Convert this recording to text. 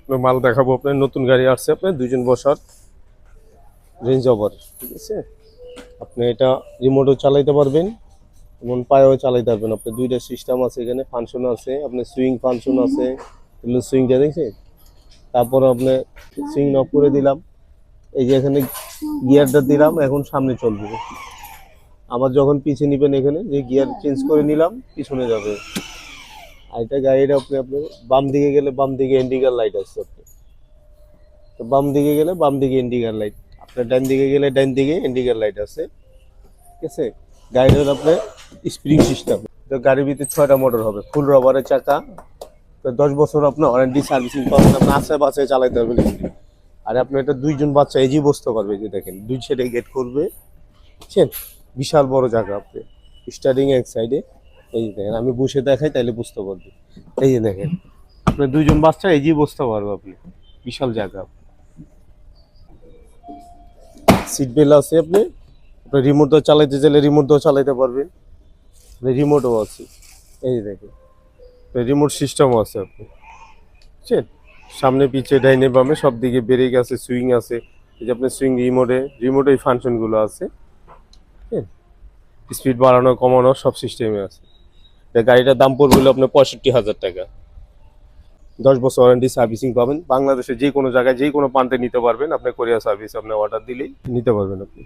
আপনার মাল দেখাবো। আপনার নতুন গাড়ি আসছে, আপনার দুইজন বসার রেঞ্জ ওভার, ঠিক আছে। আপনি এটা রিমোটও চালাইতে পারবেন, এমন পায়েও চালাইতে পারবেন। আপনার দুইটা সিস্টেম আছে, এখানে ফাংশন আছে, আপনার সুইং ফাংশন আছে, এগুলো সুইংটা দেখছেন। তারপর আপনি সুইং অফ করে দিলাম, এই যে এখানে গিয়ারটা দিলাম, এখন সামনে চলবে। আবার যখন পিছে নিবেন এখানে যে গিয়ার চেঞ্জ করে নিলাম, পিছনে যাবে। আর এটা গাড়িটা আপনার বাম দিকে গেলে বাম দিকে ইন্ডিকেটর লাইট আছে আপনার, তো বাম দিকে গেলে বাম দিকে ইন্ডিকেটর লাইট, আপনার ডান দিকে গেলে ডান দিকে ইন্ডিকেটর লাইট আছে, ঠিক আছে। গাড়িটার আপনার স্প্রিং সিস্টেম, তো গাড়ির ভিতরে 6টা মোটর হবে, ফুল রবারের চাকা, তো 10 বছর আপনার ওয়ারেন্টি সার্ভিসিং পাবেন, আপনার আশে পাশে চালাইতে পারবেন। আর আপনার এটা দুইজন বাচ্চা এজি বসতে পারবে, যে দেখেন দুই সাইডে গেট করবে, বুঝছেন। বিশাল বড় জায়গা, আপনি স্টার্টিং এক সাইডে, এই যে দেখেন আমি বসে দেখাই তাইলে বুঝতে পারবেন। এই যে দেখেন আপনার দুইজন বাচ্চা এজি বসতে পারবে, আপনি বিশাল জায়গা। সিট বেল্ট আছে, আপনি আপনার রিমোট দিয়ে চালাইতে চাইলে রিমোট দিয়েও চালাইতে পারবেন, রিমোটও আছে। এই যে দেখেন রিমোট সিস্টেমও আছে, আপনি বুঝছেন। সামনে পিছে ডাইনে বামে সব দিকে ব্রেক আছে, সুইং আছে। এই যে আপনার সুইং রিমোটে এই ফাংশনগুলো আছে, হ্যাঁ। স্পিড বাড়ানো কমানো সব সিস্টেমে আছে। এই গাড়িটার দাম পড়বে হলো আপনার 65,000 টাকা। 10 বছর ওয়ারেন্টি সার্ভিসিং পাবেন, বাংলাদেশে যে কোনো জায়গায় যে কোনো প্রান্তে নিতে পারবেন। আপনি কোরিয়া সার্ভিস আপনার অর্ডার দিলেই নিতে পারবেন আপনি।